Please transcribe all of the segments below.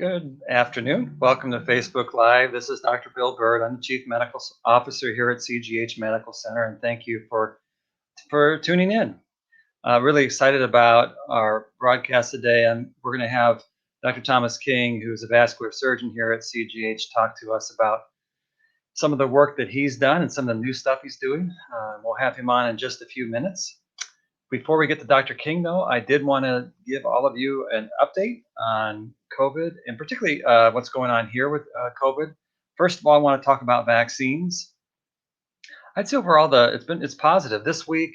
Good afternoon. Welcome to Facebook Live. This is Dr. Bill Bird. I'm the Chief Medical Officer here at CGH Medical Center, and thank you for tuning in. Really excited about our broadcast today, and we're going to have Dr. Thomas King, who's a vascular surgeon here at CGH, talk to us about some of the work that he's done and some of the new stuff he's doing. We'll have him on in just a few minutes. Before we get to Dr. King, though, I did want to give all of you an update on COVID and particularly what's going on here with COVID. First of all, I want to talk about vaccines. I'd say overall it's positive. This week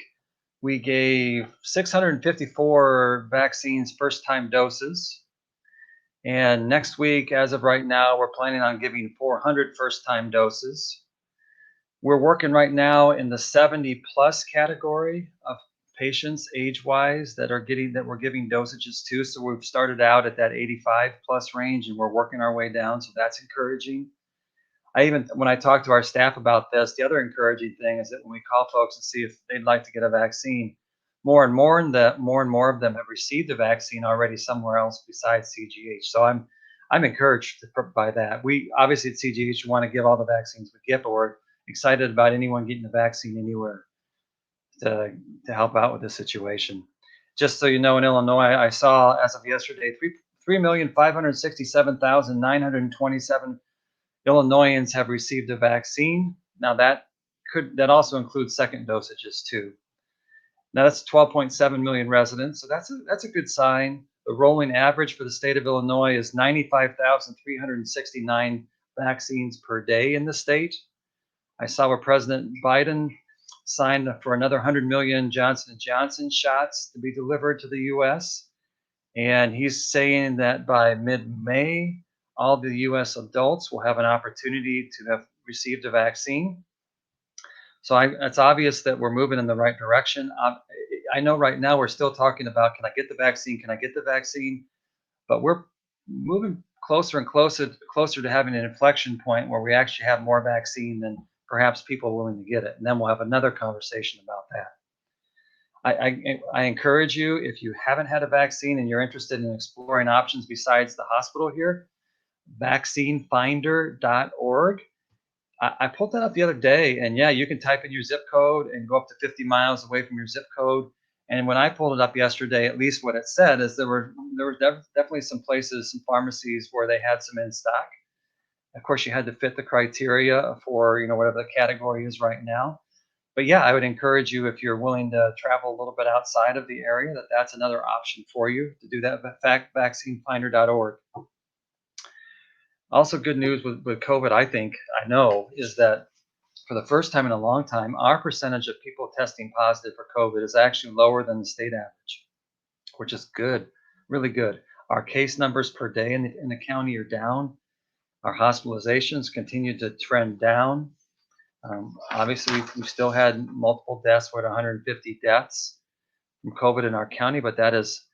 we gave 654 vaccines first time doses, and next week, as of right now, we're planning on giving 400 first time doses. We're working right now in the 70 plus category of patients age-wise that we're giving dosages to. So we've started out at that 85 plus range and we're working our way down. So that's encouraging. When I talk to our staff about this, the other encouraging thing is that when we call folks and see if they'd like to get a vaccine, more and more of them have received a vaccine already somewhere else besides CGH. So I'm encouraged by that. We obviously at CGH want to give all the vaccines we get, but we're excited about anyone getting a vaccine anywhere to help out with the situation. Just so you know, in Illinois, I saw as of yesterday, 3,567,927 Illinoisans have received a vaccine. Now that also includes second dosages too. Now that's 12.7 million residents, so that's a good sign. The rolling average for the state of Illinois is 95,369 vaccines per day in the state. I saw where President Biden signed for another 100 million Johnson & Johnson shots to be delivered to the U.S. And he's saying that by mid-May, all the U.S. adults will have an opportunity to have received a vaccine. So it's obvious that we're moving in the right direction. I know right now we're still talking about, can I get the vaccine? Can I get the vaccine? But we're moving closer and closer to having an inflection point where we actually have more vaccine than perhaps people willing to get it. And then we'll have another conversation about that. I encourage you, if you haven't had a vaccine and you're interested in exploring options besides the hospital here, vaccinefinder.org. I pulled that up the other day, and yeah, you can type in your zip code and go up to 50 miles away from your zip code. And when I pulled it up yesterday, at least what it said is there were definitely some places, some pharmacies where they had some in stock. Of course, you had to fit the criteria for whatever the category is right now. But yeah, I would encourage you, if you're willing to travel a little bit outside of the area, that's another option for you to do that. Vaccinefinder.org. Also, good news with COVID, I know, is that for the first time in a long time, our percentage of people testing positive for COVID is actually lower than the state average, which is good, really good. Our case numbers per day in the county are down. Our hospitalizations continue to trend down. Obviously, we've still had multiple deaths. We're at 150 deaths from COVID in our county, but that is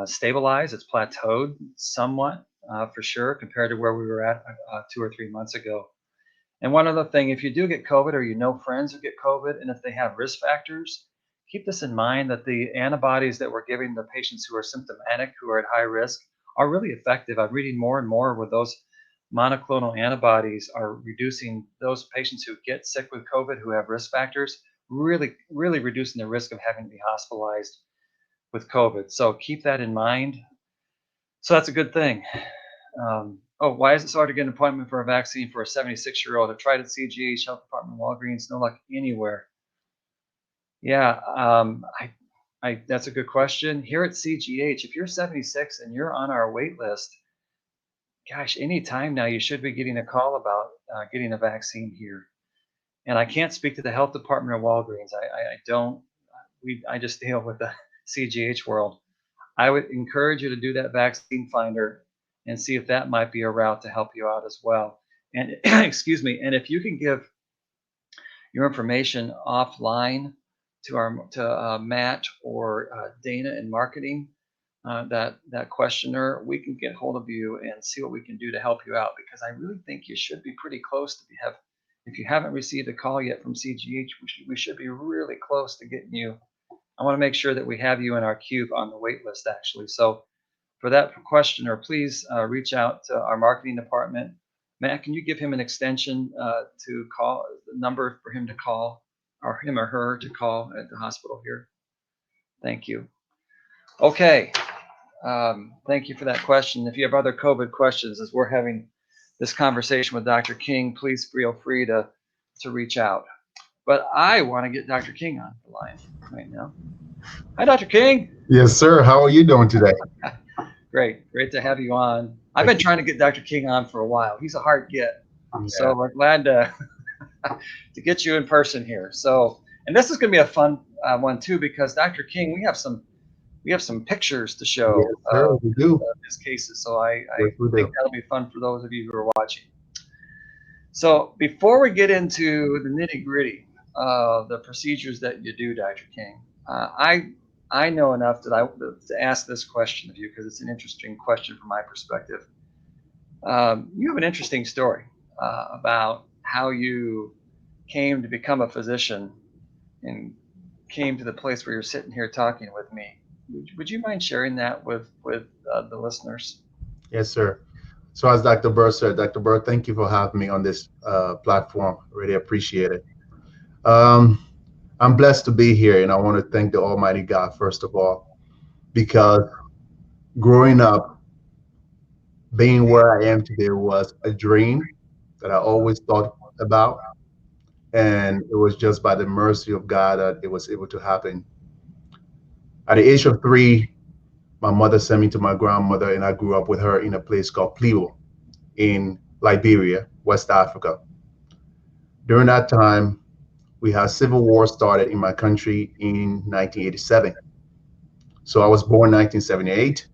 stabilized. It's plateaued somewhat, for sure, compared to where we were at 2 or 3 months ago. And one other thing, if you do get COVID or you know friends who get COVID, and if they have risk factors, keep this in mind that the antibodies that we're giving the patients who are symptomatic, who are at high risk, are really effective. I'm reading more and more where those monoclonal antibodies are reducing those patients who get sick with COVID, who have risk factors, really, really reducing the risk of having to be hospitalized with COVID. So keep that in mind. So that's a good thing. Why is it so hard to get an appointment for a vaccine for a 76-year-old? I've tried at CGH, Health Department, Walgreens, no luck anywhere. Yeah, that's a good question. Here at CGH, if you're 76 and you're on our wait list, gosh, anytime now you should be getting a call about getting a vaccine here. And I can't speak to the Health Department or Walgreens. I just deal with the CGH world. I would encourage you to do that vaccine finder and see if that might be a route to help you out as well. And excuse me, and if you can give your information offline to Matt or Dana in marketing, that questioner, we can get hold of you and see what we can do to help you out, because I really think you should be pretty close to if you haven't received a call yet from CGH, we should be really close to getting you. I want to make sure that we have you in our queue on the wait list, actually. So for that questioner, please reach out to our marketing department. Matt, can you give him an extension to call, the number for him to call, or him or her to call at the hospital here? Thank you. Okay. Thank you for that question. If you have other COVID questions as we're having this conversation with Dr. King, please feel free to reach out. But I want to get Dr. King on the line right now. Hi, Dr. King. Yes, sir. How are you doing today? Great to have you on. I've been trying to get Dr. King on for a while. He's a hard get. Yeah. So we're glad to get you in person here. So, and this is going to be a fun one too, because Dr. King, we have some pictures to show Yes, sir, we do. his cases. So I Yes, we think do. that'll be fun for those of you who are watching. So before we get into the nitty gritty of the procedures that you do, Dr. King, I know enough to ask this question of you because it's an interesting question from my perspective. You have an interesting story about how you came to become a physician and came to the place where you're sitting here talking with me. Would you mind sharing that with the listeners? Yes, sir. So as Dr. Burr said, Dr. Burr, thank you for having me on this platform. Really appreciate it. Um, I'm blessed to be here, and I want to thank the Almighty God, first of all, because growing up, being where I am today was a dream that I always thought about. And it was just by the mercy of God that it was able to happen. At the age of 3, my mother sent me to my grandmother, and I grew up with her in a place called Plivo in Liberia, West Africa. During that time, we had civil war started in my country in 1987. So I was born 1978.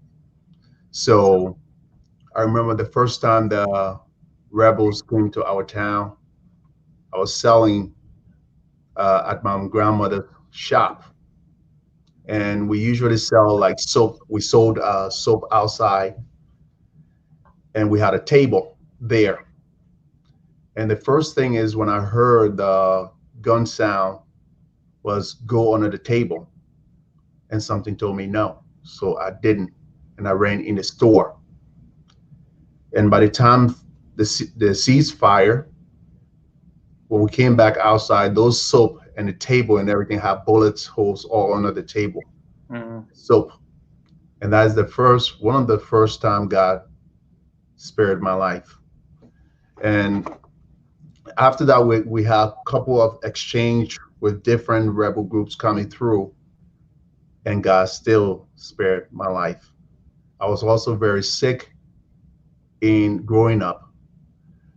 So I remember the first time the rebels came to our town. I was selling at my grandmother's shop, and we usually sell like soap. We sold soap outside, and we had a table there. And the first thing is when I heard the gun sound was go under the table, and something told me no. So I didn't, and I ran in the store. And by the time the ceasefire, when we came back outside, those soap and the table and everything had bullets holes all under the table. Mm-hmm. Soap. And that is one of the first time God spared my life. And after that, we had a couple of exchange with different rebel groups coming through, and God still spared my life. I was also very sick in growing up.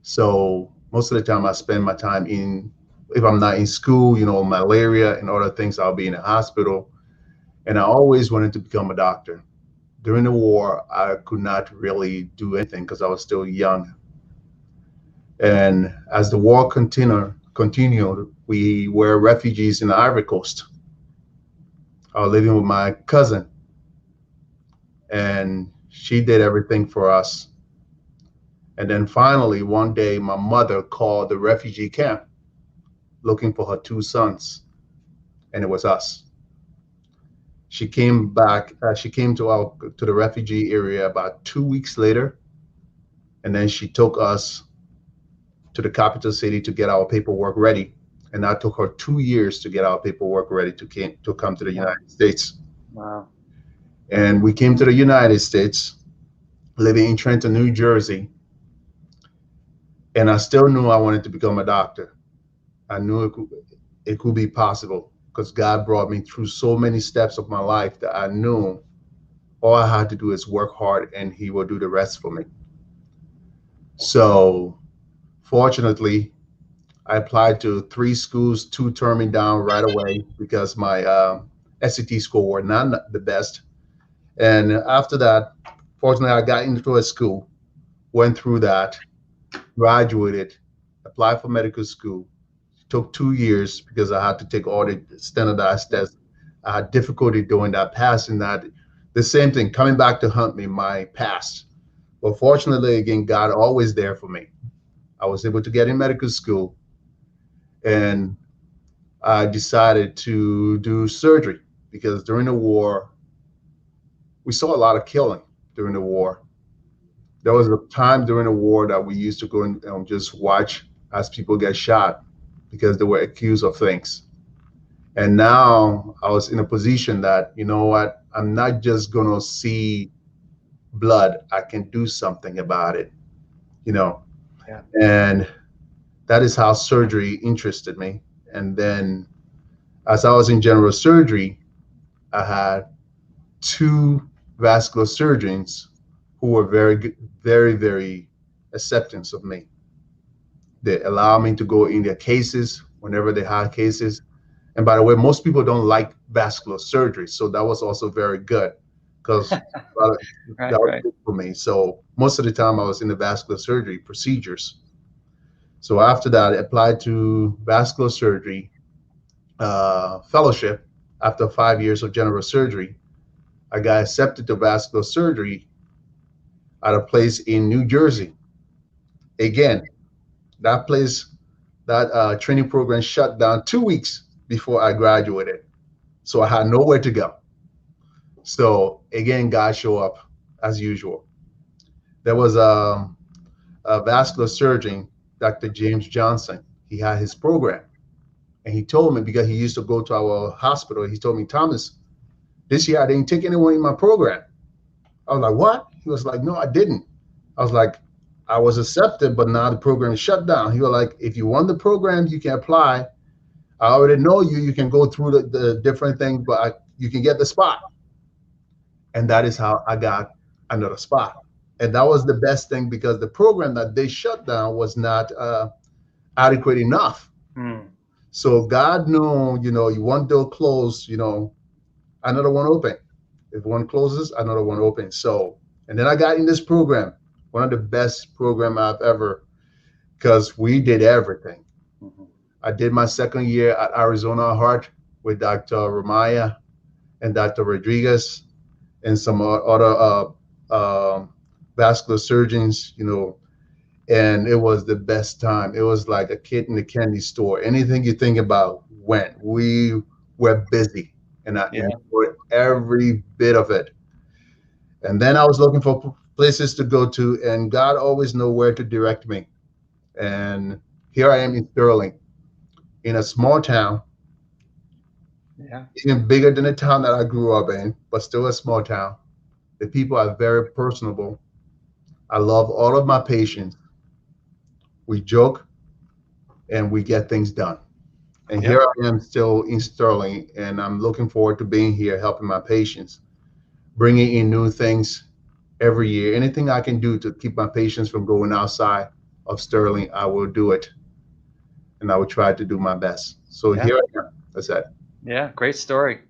So most of the time I spend my time if I'm not in school, malaria and other things, I'll be in a hospital. And I always wanted to become a doctor. During the war, I could not really do anything because I was still young. And as the war continued, we were refugees in the Ivory Coast. I was living with my cousin, and she did everything for us. And then finally, one day, my mother called the refugee camp looking for her 2 sons, and it was us. She came back. She came to the refugee area about 2 weeks later, and then she took us to the capital city to get our paperwork ready. And that took her 2 years to get our paperwork ready to come to the Wow. United States. Wow. And we came to the United States, living in Trenton, New Jersey. And I still knew I wanted to become a doctor. I knew it could be possible because God brought me through so many steps of my life that I knew all I had to do is work hard and He will do the rest for me. So fortunately, I applied to 3 schools, 2 turned me down right away because my SAT score were not the best. And after that, fortunately, I got into a school, went through that, graduated, applied for medical school. It took 2 years because I had to take all the standardized tests. I had difficulty doing that, passing that. The same thing, coming back to hunt me, my past. But fortunately, again, God always there for me. I was able to get in medical school, and I decided to do surgery because during the war, we saw a lot of killing. during the war. There was a time during the war that we used to go and just watch as people get shot because they were accused of things. And now I was in a position that, you know what, I'm not just going to see blood, I can do something about it, you know. Yeah. And that is how surgery interested me. And then as I was in general surgery, I had two vascular surgeons who were very good, very, very acceptance of me. They allow me to go in their cases whenever they had cases. And by the way, most people don't like vascular surgery, so that was also very good because Right. that was Right. good for me. So most of the time I was in the vascular surgery procedures. So after that, I applied to vascular surgery fellowship. After 5 years of general surgery, I got accepted to vascular surgery at a place in New Jersey. Again, that place, that training program shut down 2 weeks before I graduated. So I had nowhere to go. So again, God showed up as usual. There was a vascular surgeon, Dr. James Johnson. He had his program. And he told me, because he used to go to our hospital, he told me, Thomas, this year I didn't take anyone in my program. I was like, what? He was like, no, I didn't. I was like, I was accepted, but now the program is shut down. He was like, if you want the program, you can apply. I already know you. You can go through the different things, but you can get the spot. And that is how I got another spot. And that was the best thing because the program that they shut down was not adequate enough. Hmm. So God knew, you one door closed, another one open. If one closes, another one opens. So, and then I got in this program, one of the best program I've ever, because we did everything. Hmm. I did my second year at Arizona Heart with Dr. Ramaya and Dr. Rodriguez and some other vascular surgeons, and it was the best time. It was like a kid in a candy store. Anything you think about went. We were busy, and I Yeah. enjoyed every bit of it. And then I was looking for places to go to, and God always know where to direct me. And here I am in Sterling, in a small town, Yeah. even bigger than the town that I grew up in, but still a small town. The people are very personable. I love all of my patients. We joke and we get things done. And Yep. here I am still in Sterling, and I'm looking forward to being here, helping my patients, bringing in new things every year. Anything I can do to keep my patients from going outside of Sterling, I will do it, and I will try to do my best. So Yeah. here I am. That's it. Yeah. Great story.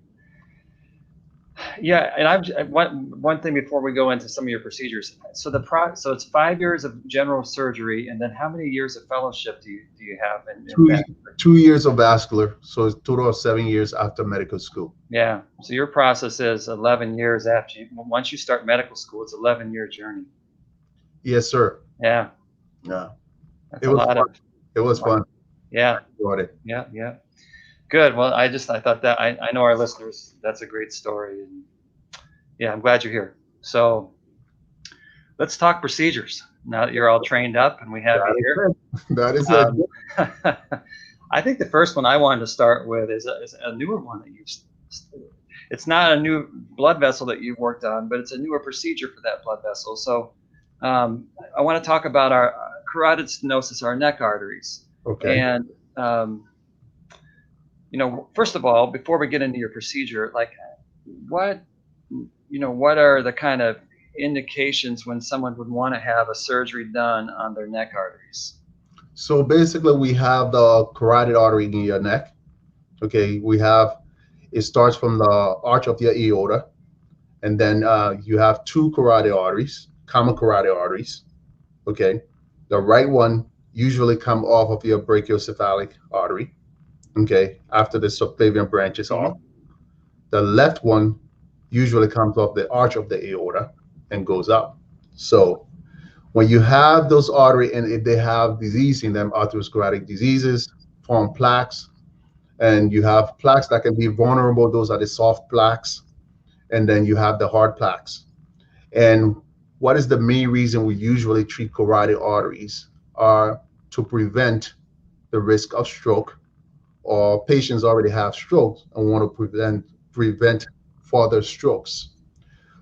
Yeah, and one thing before we go into some of your procedures. So so it's 5 years of general surgery, and then how many years of fellowship do you have in Two that? 2 years of vascular, so it's total of 7 years after medical school. Yeah. So your process is 11 years after once you start medical school, it's 11-year journey. Yes, sir. Yeah, Yeah, that's it a was lot fun. of. It was fun. I Yeah, enjoyed it. yeah, yeah. Good. Well, I thought that I know our listeners. That's a great story, and yeah, I'm glad you're here. So let's talk procedures. Now that you're all trained up and we have That you is here. it. That is it. Um, I think the first one I wanted to start with is a newer one that you've. It's not a new blood vessel that you've worked on, but it's a newer procedure for that blood vessel. So I want to talk about our carotid stenosis, our neck arteries, Okay. and um, first of all, before we get into your procedure, like what what are the kind of indications when someone would want to have a surgery done on their neck arteries? So basically, we have the carotid artery in your neck. Okay, it starts from the arch of your aorta, and then you have two carotid arteries, common carotid arteries. Okay, the right one usually come off of your brachiocephalic artery. Okay, after the subclavian branches off. Hmm. The left one usually comes off the arch of the aorta and goes up. So when you have those artery and if they have disease in them, atherosclerotic diseases, form plaques, and you have plaques that can be vulnerable. Those are the soft plaques, and then you have the hard plaques. And what is the main reason we usually treat carotid arteries are to prevent the risk of stroke, or patients already have strokes and want to prevent further strokes.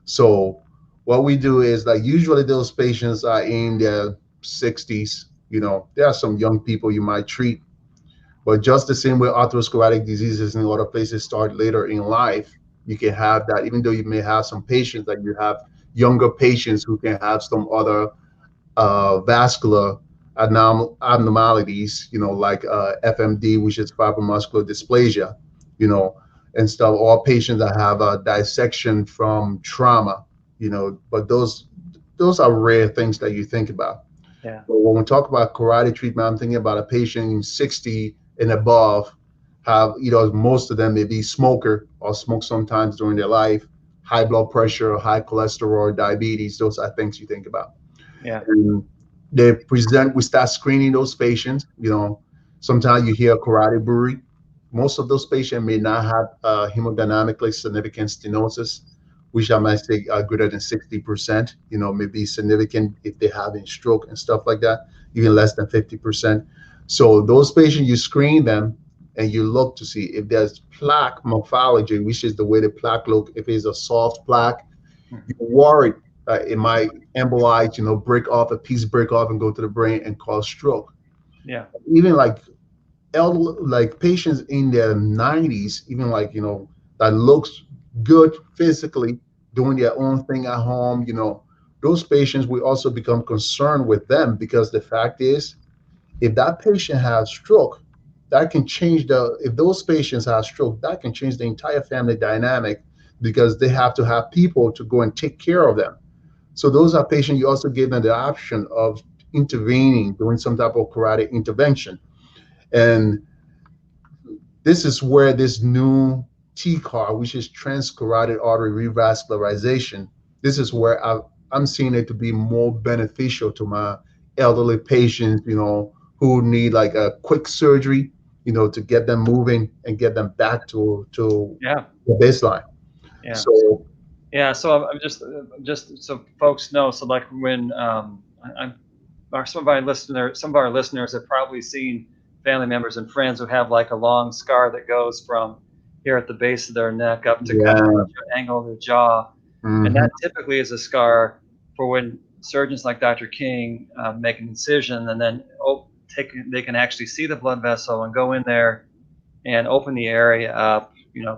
So what we do is like usually those patients are in their 60s. There are some young people you might treat, but just the same way atherosclerotic diseases in other places start later in life, you can have that. Even though you may have some patients that you have younger patients who can have some other vascular abnormalities, like FMD, which is fibromuscular dysplasia, you know, and stuff, or patients that have a dissection from trauma, but those are rare things that you think about. Yeah. But when we talk about carotid treatment, I'm thinking about a patient in 60 and above, have, most of them may be smoker or smoke sometimes during their life, high blood pressure, high cholesterol, diabetes. Those are things you think about. Yeah. And we start screening those patients. Sometimes you hear carotid bruit. Most of those patients may not have hemodynamically significant stenosis, which I might say are greater than 60%, maybe significant if they're having stroke and stuff like that, even less than 50%. So those patients, you screen them and you look to see if there's plaque morphology, which is the way the plaque look. If it's a soft plaque, Mhm. you're worried it might embolize, break off, a piece break off and go to the brain and cause stroke. Yeah. Even like like patients in their 90s, even like, that looks good physically, doing their own thing at home, those patients, we also become concerned with them because the fact is, if that patient has stroke, that can change if those patients have stroke, that can change the entire family dynamic because they have to have people to go and take care of them. So those are patients you also give them the option of intervening, doing some type of carotid intervention. And this is where this new TCAR, which is transcarotid artery revascularization, this is where I'm seeing it to be more beneficial to my elderly patients, who need like a quick surgery, to get them moving and get them back to Yeah. the baseline. Yeah. So Yeah. So I'm just so folks know. So like when I'm some of our listeners have probably seen family members and friends who have like a long scar that goes from here at the base of their neck up to kind of yeah, the angle of their jaw, and hmm that typically is a scar for when surgeons like Dr. King make an incision and then they can actually see the blood vessel and go in there and open the area up,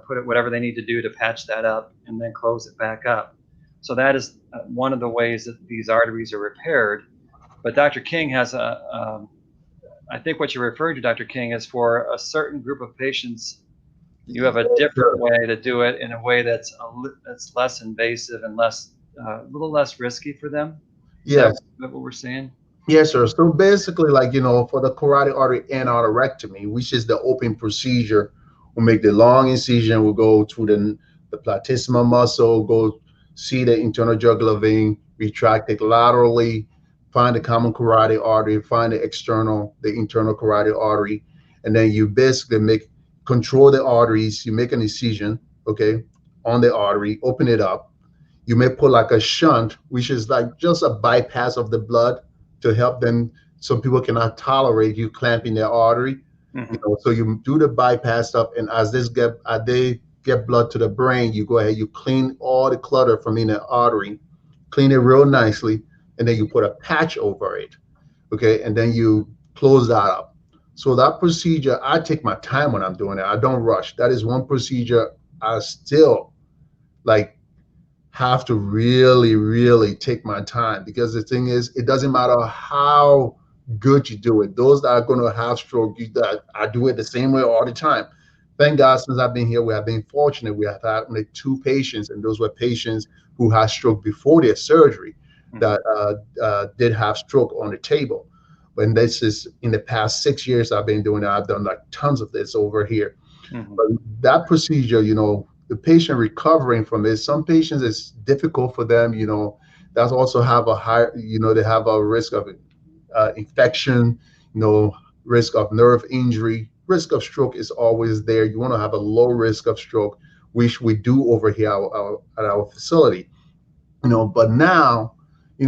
put it whatever they need to do to patch that up and then close it back up. So that is one of the ways that these arteries are repaired. But Dr. King has I think what you're referring to, Dr. King, is for a certain group of patients. You have a different sure. way to do it in a way that's less invasive and a little less risky for them. Is that Yes. what we're saying? Yes, sir. So basically, like, for the carotid artery aneurysm, which is the open procedure, we'll make the long incision, we'll go through the platysma muscle, go see the internal jugular vein, retract it laterally, find the common carotid artery, find the internal carotid artery, and then you basically control the arteries, you make an incision, okay, on the artery, open it up. You may put like a shunt, which is like just a bypass of the blood to help them. Some people cannot tolerate you clamping their artery, Hmm. so you do the bypass stuff, and as they get blood to the brain, you go ahead, you clean all the clutter from in the artery, clean it real nicely, and then you put a patch over it, okay, and then you close that up. So that procedure, I take my time when I'm doing it. I don't rush. That is one procedure I still like have to really, really take my time, because the thing is, it doesn't matter how good you do it. Those that are going to have stroke, that I do it the same way all the time. Thank God, since I've been here, we have been fortunate. We have had only two patients, and those were patients who had stroke before their surgery Hmm. that did have stroke on the table. But this is in the past 6 years I've been doing it. I've done like tons of this over here. Hmm. But that procedure, the patient recovering from it, some patients it's difficult for them, that also have a high, they have a risk of infection, you know, risk of nerve injury, risk of stroke is always there. You want to have a low risk of stroke, which we do over here at our facility. But now,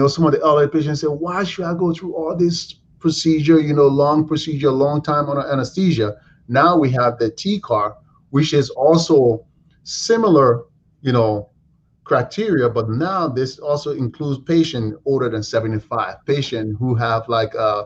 some of the elderly patients say, why should I go through all this procedure, long procedure, long time on anesthesia? Now we have the TCAR, which is also similar, you know, criteria, but now this also includes patient older than 75, patient who have like uh,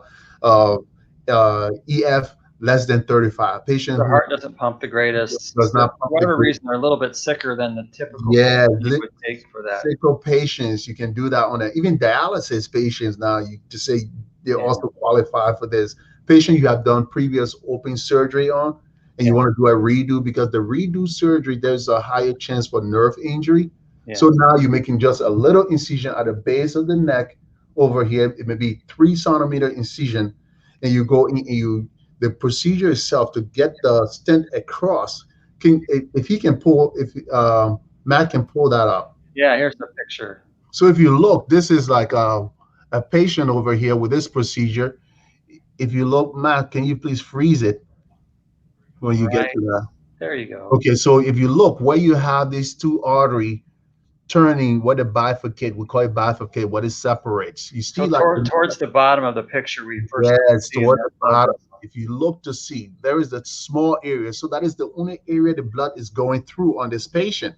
EF less than 35, patient Their who heart doesn't pump the greatest. does For not pump the whatever great. reason, they're a little bit sicker than the typical patient Yeah, you would take for that. sickle patients, you can do that on a, even dialysis patients now, you to say they Yeah, also qualify for this. Patient you have done previous open surgery on, and you yeah, want to do a redo, because the redo surgery, there's a higher chance for nerve injury. yeah. So now you're making just a little incision at the base of the neck over here. It may be 3 centimeter incision, and you go in and the procedure itself to get the stent across. Can if he can pull, if Matt can pull that up. Yeah, here's the picture. So if you look, this is like a patient over here with this procedure. If you look, Matt, can you please freeze it when you get Right to that? there you go. Okay, so if you look where you have these two artery turning, what the bifurcate, we call it bifurcate, what it separates. You So see like towards the bottom of the picture, we first start yes, seeing toward that the blood bottom. vessel. If you look to see, there is that small area. So that is the only area the blood is going through on this patient.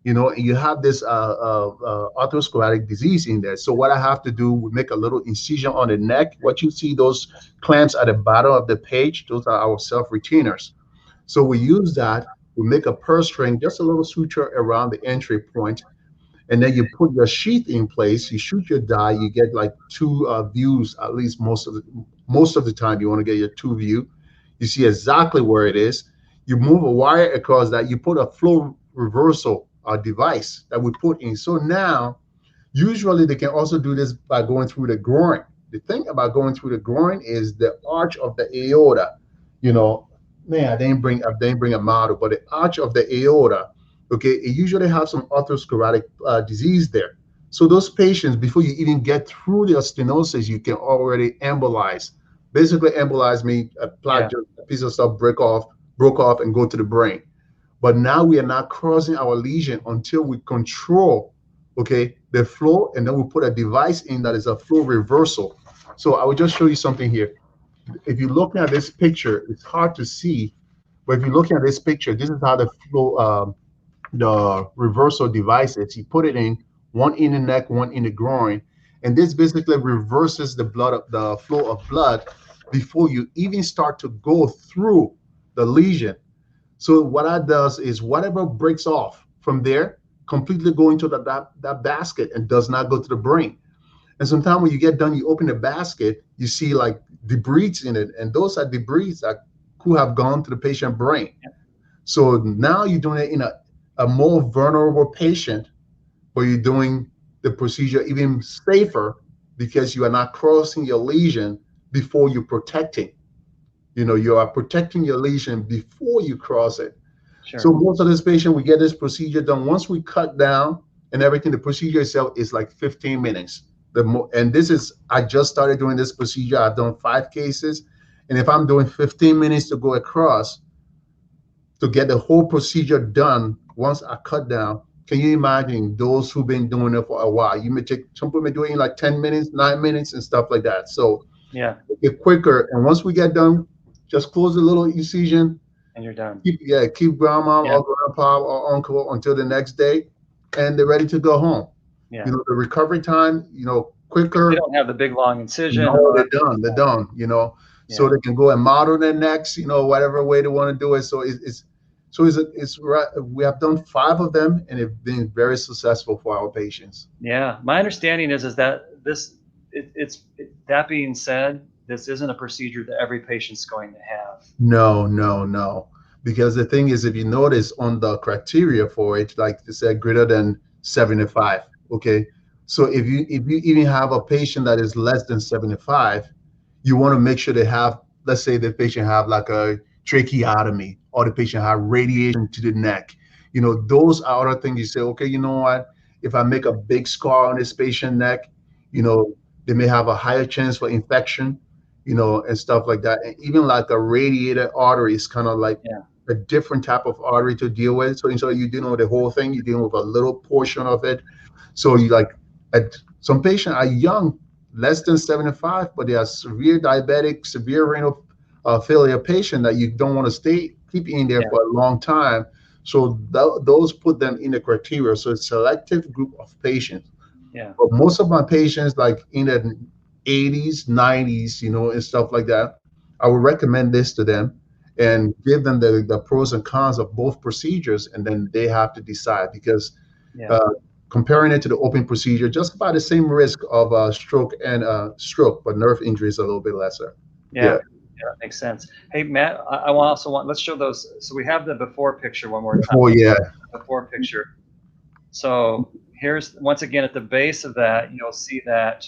You have this atherosclerotic disease in there. So what I have to do, we make a little incision on the neck. What you see, those clamps at the bottom of the page, those are our self-retainers. So we use that. We make a purse string, just a little suture around the entry point, and then you put your sheath in place. You shoot your die. You get like two views, at least most of the time. You want to get your two view. You see exactly where it is. You move a wire across that. You put a flow reversal device that we put in. So now, usually they can also do this by going through the groin. The thing about going through the groin is the arch of the aorta. You know, man, I didn't bring a model, but the arch of the aorta. Okay, it usually has some atherosclerotic disease there. So those patients, before you even get through the stenosis, you can already embolize. Basically, embolize means Yeah, a piece of stuff broke off, and go to the brain. But now we are not crossing our lesion until we control, okay, the flow, and then we put a device in that is a flow reversal. So I will just show you something here. If you're looking at this picture, it's hard to see, but if you're looking at this picture, this is how the reversal device is. You put it in, one in the neck, one in the groin, and this basically reverses the flow of blood before you even start to go through the lesion. So what that does is whatever breaks off from there completely go into that basket and does not go to the brain. And sometimes when you get done, you open the basket, you see like debris in it, and those are debris that could have gone to the patient brain. So now you're doing it in a more vulnerable patient, where you're doing the procedure even safer because you are not crossing your lesion before you're protecting. You are protecting your lesion before you cross it. So sure. most of this patient, we get this procedure done. Once we cut down and everything, the procedure itself is like 15 minutes. And this is, I just started doing this procedure. I've done 5 cases. And if I'm doing 15 minutes to go across to get the whole procedure done, once I cut down, can you imagine those who've been doing it for a while? You may take, some people may do it in like 10 minutes, 9 minutes and stuff like that. So Yeah, get quicker. And once we get done, just close the little incision. and you're done. Keep grandma Yeah, or grandpa or uncle until the next day, and they're ready to go home. yeah. The recovery time, They quicker. don't have the big long incision and No, all they're that kind of done. They're stuff. done. So Yeah, they can go and model their necks. Whatever way they want to do it. So it's right. We have done 5 of them, and it's been very successful for our patients. yeah. My understanding is that that being said, this isn't a procedure that every patient's going to have. No, no, no. Because the thing is, if you notice on the criteria for it, like they said, greater than 75. Okay. So if you even have a patient that is less than 75, you want to make sure they have, let's say the patient have like a tracheotomy, or the patient have radiation to the neck. Those are other things you say, okay, you know what? If I make a big scar on this patient neck, you know, they may have a higher chance for infection, and stuff like that. And even like a radiated artery is kind of like Yeah, a different type of artery to deal with. So instead of you dealing with the whole thing, you're dealing with a little portion of it. So you like, at some patients are young, less than 75, but they are severe diabetic, severe renal failure patient that you don't want to keep in there Yeah. for a long time. So those put them in the criteria. So it's a selective group of patients. Yeah. But most of my patients, like in the 80s, 90s, and stuff like that, I would recommend this to them and give them the pros and cons of both procedures, and then they have to decide because Yeah. uh, comparing it to the open procedure, just about the same risk of stroke and stroke, but nerve injury is a little bit lesser. Yeah. Yeah. Yeah, that makes sense. Hey, Matt, I also want, let's show those. So we have the before picture one more time. Oh yeah. Before picture. So here's, once again, at the base of that, you'll see that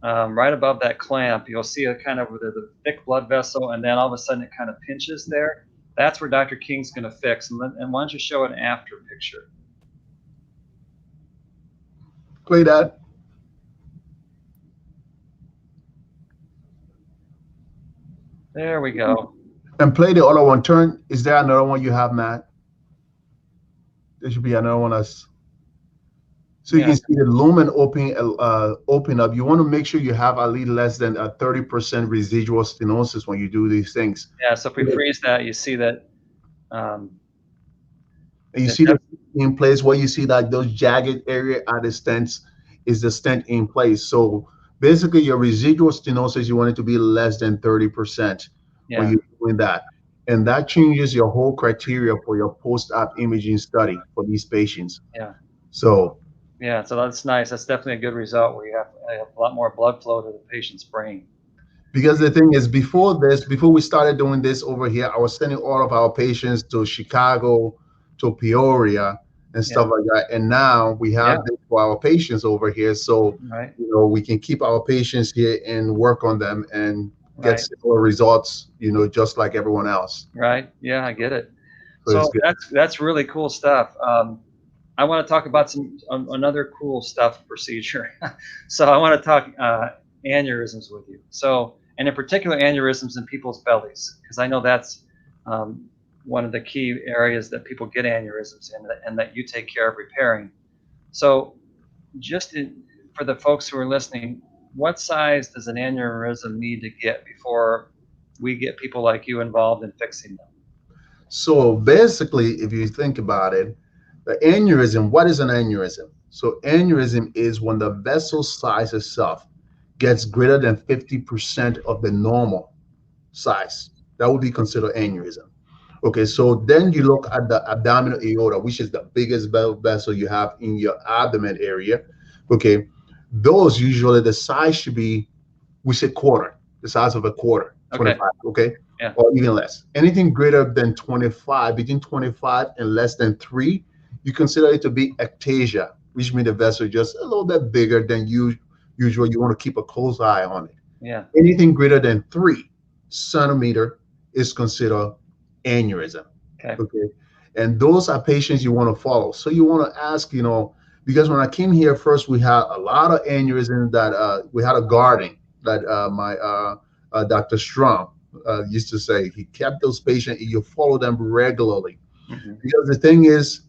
right above that clamp, you'll see a kind of the thick blood vessel, and then all of a sudden it kind of pinches there. That's where Dr. King's going to fix. And why don't you show an after picture? Play that. There we go. And play the other one. Turn. Is there another one you have, Matt? There should be another one that's. So you Yes. can see the lumen open up. You want to make sure you have at least less than a 30% residual stenosis when you do these things. Yeah. So if we freeze that, you see that. And you see the in place where you see that those jagged area are the stents, is the stent in place. So basically your residual stenosis, you want it to be less than 30% when Yeah. you're doing that. And that changes your whole criteria for your post-op imaging study for these patients. Yeah. So Yeah. So that's nice. That's definitely a good result where you have a lot more blood flow to the patient's brain. because the thing is, before we started doing this over here, I was sending all of our patients to Chicago, to Peoria, and stuff like that. And now we have this for our patients over here, so Right. we can keep our patients here and work on them and get Right. similar results, just like everyone else. Right. Yeah, I get it. So it's So good. that's really cool stuff. I want to talk about some another cool stuff procedure. So I want to talk aneurysms with you. So, and in particular aneurysms in people's bellies, because I know that's one of the key areas that people get aneurysms in, and that you take care of repairing. So, for the folks who are listening, what size does an aneurysm need to get before we get people like you involved in fixing them? So basically, if you think about it, the aneurysm, what is an aneurysm? So aneurysm is when the vessel size itself gets greater than 50% of the normal size. That would be considered aneurysm. Okay, so then you look at the abdominal aorta, which is the biggest vessel you have in your abdomen area. Okay, those usually the size should be, we say quarter, the size of a quarter, Okay. 25, okay? Yeah. Or even less. Anything greater than 25, between 25 and less than 3, you consider it to be ectasia, which means the vessel just a little bit bigger than usual. You want to keep a close eye on it. Yeah. Anything greater than 3 centimeter is considered aneurysm. Okay. Okay. And those are patients you want to follow. So you want to ask, because when I came here first, we had a lot of aneurysms that we had a guarding that my Dr. Strom used to say. He kept those patients, you follow them regularly. Mm-hmm. Because the thing is,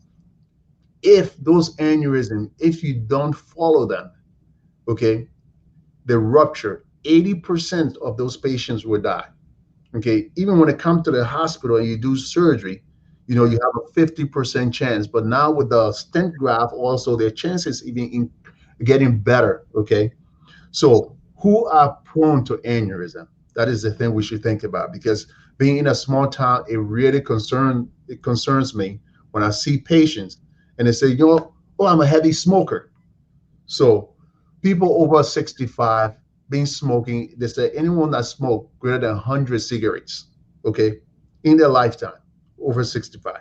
if those aneurysms, if you don't follow them, okay, the rupture, 80% of those patients will die. Okay, even when it comes to the hospital and you do surgery, you have a 50% chance. But now with the stent graft, also their chances even in getting better. Okay, so who are prone to aneurysm? That is the thing we should think about, because being in a small town, it concerns me when I see patients and they say, oh, I'm a heavy smoker. So people over 65 been smoking, they say anyone that smoked greater than 100 cigarettes, okay, in their lifetime, over 65,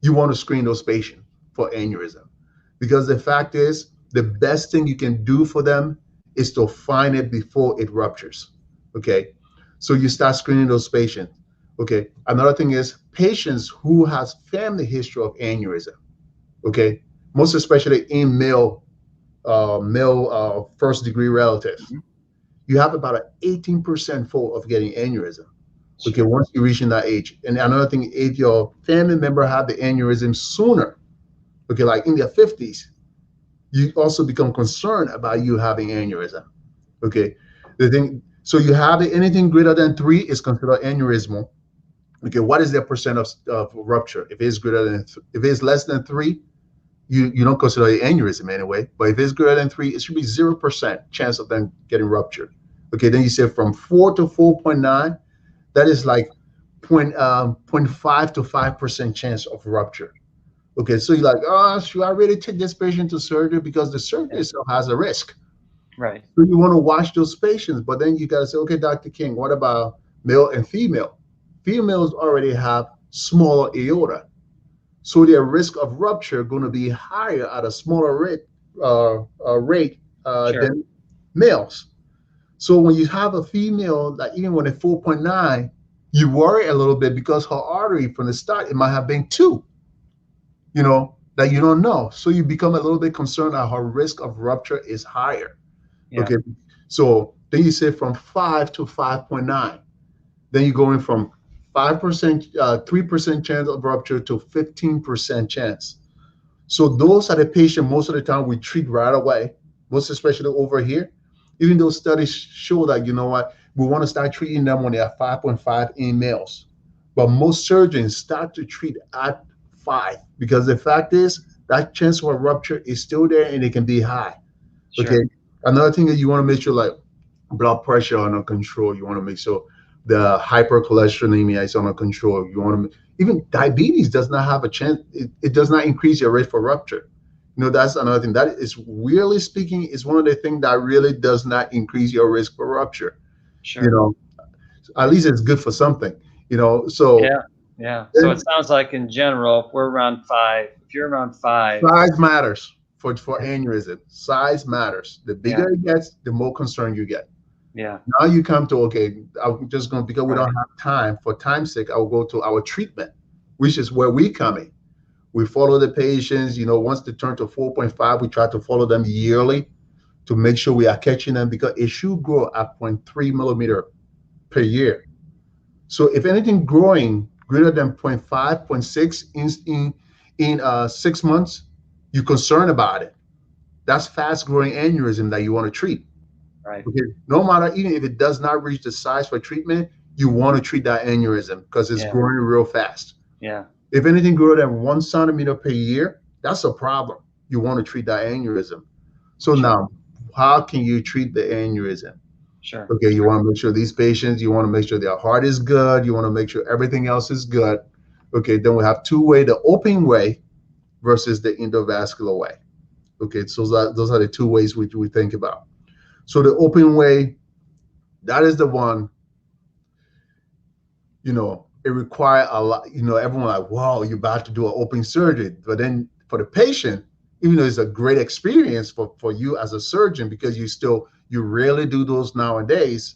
you want to screen those patients for aneurysm. Because the fact is, the best thing you can do for them is to find it before it ruptures, okay? So you start screening those patients, okay? Another thing is patients who has family history of aneurysm, okay? Most especially in male first degree relatives, Mm-hmm. you have about an 18% full of getting aneurysm. Okay, Sure. once you reach in that age. And another thing, if your family member had the aneurysm sooner, okay, like in their 50s, you also become concerned about you having aneurysm. Okay, the thing, so you have it, anything greater than 3 is considered aneurysmal. Okay, what is the percent of rupture? If it's greater than, if it's less than 3, you don't consider it aneurysm anyway. But if it's greater than 3, it should be 0% chance of them getting ruptured. Okay, then you say from 4 to 4.9, that is like point 0.5 to 5% chance of rupture. Okay, so you're like, oh, should I really take this patient to surgery because the surgery Yeah. itself has a risk? Right. So you want to watch those patients, but then you got to say, okay, Dr. King, what about male and female? Females already have smaller aorta, so their risk of rupture going to be higher at a smaller rate Sure. than males. So when you have a female that even when it's 4.9, you worry a little bit because her artery from the start it might have been 2, that you don't know. So you become a little bit concerned that her risk of rupture is higher. Yeah. Okay. So then you say from 5 to 5.9. Then you're going from 5%, 3% chance of rupture to 15% chance. So those are the patients most of the time we treat right away, most especially over here. Even though studies show that, you know what, we want to start treating them when they are 5.5 in males. But most surgeons start to treat at 5 because the fact is that chance for rupture is still there and it can be high. Okay. Sure. Another thing that you want to make sure, like blood pressure under control. You want to make sure the hypercholesterolemia is under control. You want to even diabetes does not have a chance. It does not increase your risk for rupture. That's another thing. That is weirdly speaking is one of the things that really does not increase your risk for rupture. You Sure. know, at least it's good for something. So Yeah. Yeah. So it then sounds like in general, if we're around 5, if you're around 5, size matters for aneurysm. Size matters. The yeah. bigger it gets, the more concerned you get. Yeah. Now you come to, okay, I'm just going to, because we Right. don't have time, for time's sake, I will go to our treatment, which is where we come in. We follow the patients, once they turn to 4.5, we try to follow them yearly to make sure we are catching them because it should grow at zero point 0.3 millimeter per year. So if anything growing greater than zero point 0.5, zero point 0.6 in 6 months, you're concerned about it. That's fast growing aneurysm that you want to treat. Right. Okay, no matter, even if it does not reach the size for treatment, you want to treat that aneurysm because it's Yeah. growing real fast. Yeah. If anything greater than 1 centimeter per year, that's a problem. You want to treat that aneurysm. So Sure. now, how can you treat the aneurysm? Sure. Okay, you want to make sure these patients, you want to make sure their heart is good. You want to make sure everything else is good. Okay, then we have two-way, the open way versus the endovascular way. Okay, so those are the two ways which we think about. So the open way, that is the one, it require a lot, everyone like, wow, you're about to do an open surgery. But then for the patient, even though it's a great experience for you as a surgeon, because you rarely do those nowadays,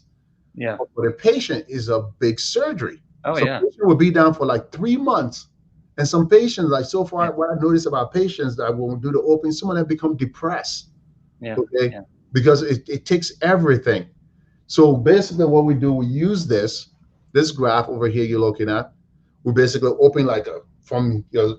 Yeah. but for the patient is a big surgery. Oh, So yeah. patient will be down for like 3 months. And some patients, like so Yeah. far, what I noticed about patients that won't do the open, some of them become depressed. Yeah. Okay. Yeah. Because it takes everything. So basically, what we do, we use this graph over here you're looking at. We basically open like from your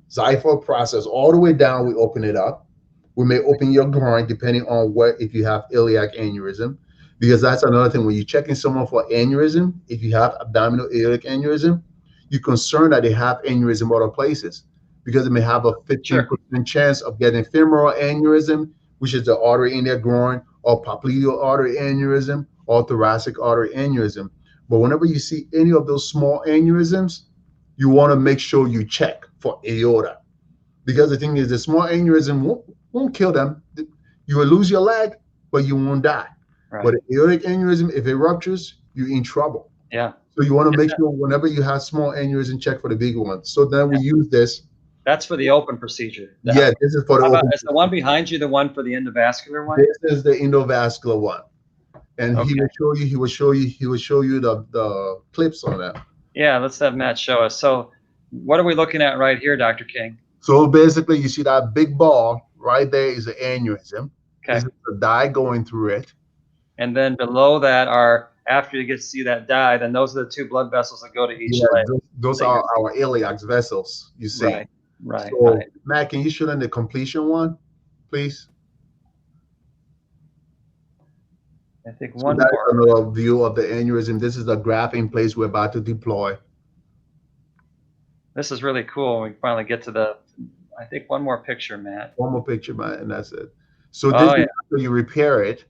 xiphoid process all the way down. We open it up. We may open your groin depending on what if you have iliac aneurysm, because that's another thing when you're checking someone for aneurysm. If you have abdominal aortic aneurysm, you're concerned that they have aneurysm other places because they may have a Sure. 15% chance of getting femoral aneurysm, which is the artery in their groin, or popliteal artery aneurysm, or thoracic artery aneurysm. But whenever you see any of those small aneurysms, you want to make sure you check for aorta. Because the thing is, the small aneurysm won't kill them. You will lose your leg, but you won't die. But Right. the aortic aneurysm, if it ruptures, you're in trouble. Yeah. So you want to Is make that, sure whenever you have small aneurysm, check for the big ones. So then we yeah. use this. That's for the open procedure. Yeah, this is for the How about, open. is the one behind you the one for the endovascular one? This is the endovascular one, and he Okay. will show you. He will show you. He will show you the clips on that. Yeah. Let's have Matt show us. So, what are we looking at right here, Dr. King? So basically, you see that big ball right there is an aneurysm. This Okay. is the dye going through it. And then below that are after you get to see that dye, then those are the two blood vessels that go to each Yeah, leg. those That you're are our iliac vessels, you see. right, right, So, right. Matt, can you show them the completion one, please? I think So one that is more. another view of the aneurysm. This is the graph in place we're about to deploy. This is really cool. We finally get to the. I think one more picture, Matt. One more picture, Matt, and that's it. So this Oh is yeah, after you repair it.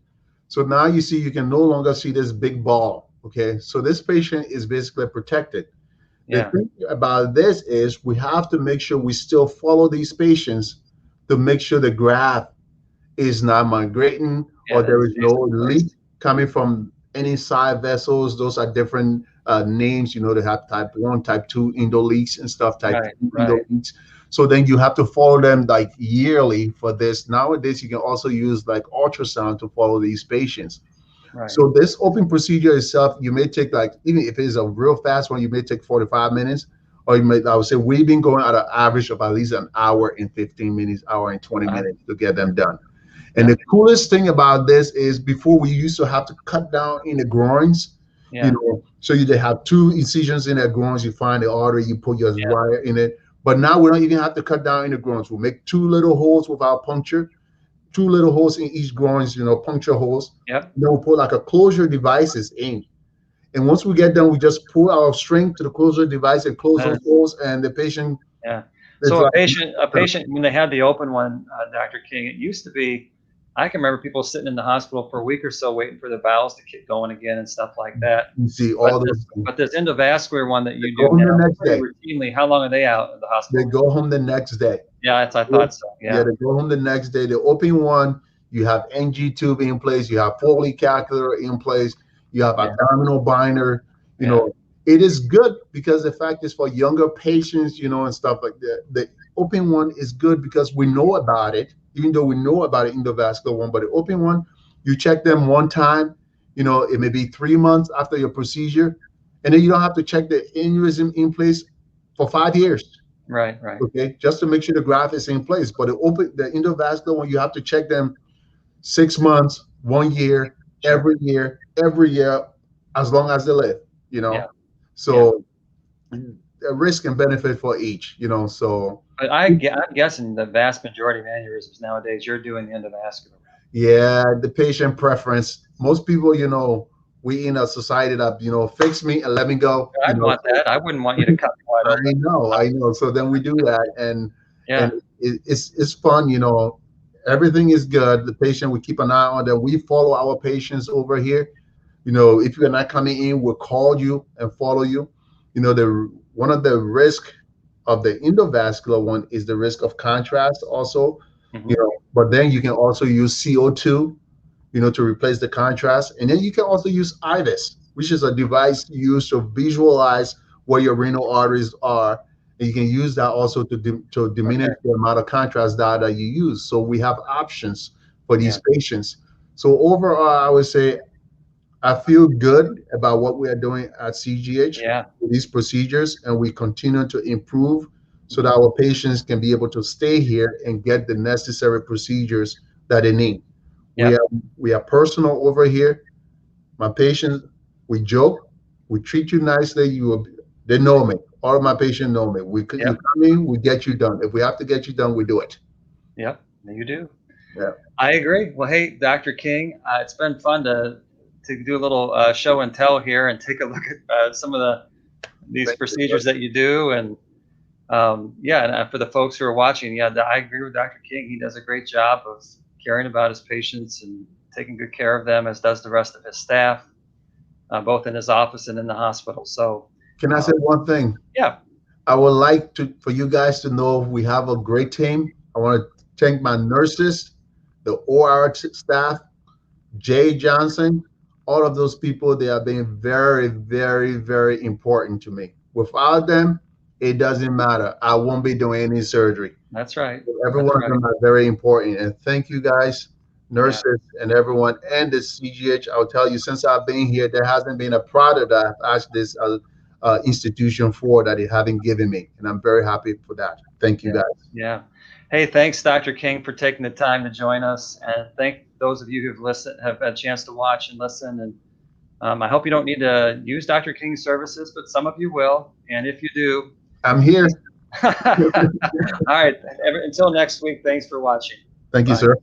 So now you see you can no longer see this big ball. Okay, so this patient is basically protected. The yeah, thing about this is we have to make sure we still follow these patients to make sure the graft is not migrating yeah. or That there it is stays no in leak place. coming from any side vessels. Those are different names. You know, they have type 1, type 2 endoleaks and stuff, type Right, 3 right. endoleaks. So then you have to follow them like yearly for this. Nowadays, you can also use like ultrasound to follow these patients. Right. So this open procedure itself, you may take like, even if it's a real fast one, you may take 45 minutes, or you may, I would say we've been going at an average of at least an hour and 15 minutes, hour and 20 Wow. minutes to get them done. And Yeah, the coolest thing about this is before we used to have to cut down in the groins, yeah, so you they have two incisions in their groins, you find the artery, you put your yeah. wire in it. But now we don't even have to cut down in the groins. We'll make two little holes without puncture, two little holes in each groins, puncture holes. Yep. And then we'll put like a closure devices in. And once we get done, we just pull our string to the closure device and close Uh, those holes, and the patient yeah. is So like, a patient, when they had the open one, Dr. King, it used to be. I can remember people sitting in the hospital for a week or so waiting for their bowels to get going again and stuff like that. you see But all those this, things. but this endovascular one that They you go do home the now next pretty day. routinely, how long are they out of the They hospital? go home the next day. Yeah, that's I thought so. Yeah, Yeah, they go home the next day. The open one, you have NG tube in place, you have Foley calculator in place, you have yeah, abdominal binder. You yeah, know, it is good because the fact is for younger patients, and stuff like that. The open one is good because we know about it, even though we know about it in the vascular one. But the open one, you check them one time. It may be 3 months after your procedure, and then you don't have to check the aneurysm in place for 5 years. right, right. Okay, just to make sure the graft is in place. But the endovascular one, you have to check them 6 months, 1 year, Sure. every year, as long as they live. You Yeah, know, yeah. so a risk and benefit for each. So But I'm guessing the vast majority of aneurysms nowadays, you're doing the endovascular route. yeah, the patient preference. Most people, we in a society that fix me and let me go. I'd want So that. I wouldn't want you to cut me wide I open. know, I know. So then we do that, and Yeah, it's fun. Everything is good. The patient, we keep an eye on them. We follow our patients over here. If you're not coming in, we'll call you and follow you. The one of the risk of the endovascular one is the risk of contrast also. hmm But then you can also use CO2 to replace the contrast. And then you can also use IVUS, which is a device used to visualize where your renal arteries are. And you can use that also to diminish okay, the amount of contrast data you use. So we have options for yeah, these patients. So overall, I would say I feel good about what we are doing at CGH yeah, with these procedures, and we continue to improve so that hmm our patients can be able to stay here and get the necessary procedures that they need. We yep, are we are personal over here. My patients, we joke, we treat you nicely. They know me. All of my patients know me. You yep, come in, we get you done. If we have to get you done, we do it. yep. You do. Yeah. I agree. Well, hey, Dr. King, it's been fun to do a little show and tell here and take a look at some of these Thank you. procedures that you do, and yeah, and for the folks who are watching, yeah, I agree with Dr. King. He does a great job of caring about his patients and taking good care of them, as does the rest of his staff, both in his office and in the hospital. So, Can I say um, one thing? yeah, I would like for you guys to know we have a great team. I want to thank my nurses, the OR staff, Jay Johnson, all of those people. They have been very, very, very important to me. Without them, it doesn't matter. I won't be doing any surgery. that's right. Every That's one of right. them are very important. And thank you guys, Yeah, nurses and everyone, and the CGH. I'll tell you, since I've been here, there hasn't been a product that I've asked this institution for that they haven't given me. And I'm very happy for that. Thank you yeah, guys. yeah. Hey, thanks, Dr. King, for taking the time to join us, and thank those of you who've listened, have had a chance to watch and listen. And I hope you don't need to use Dr. King's services, but some of you will. And if you do, I'm here. all right. Until next week, thanks for watching. Thank you, Bye. sir.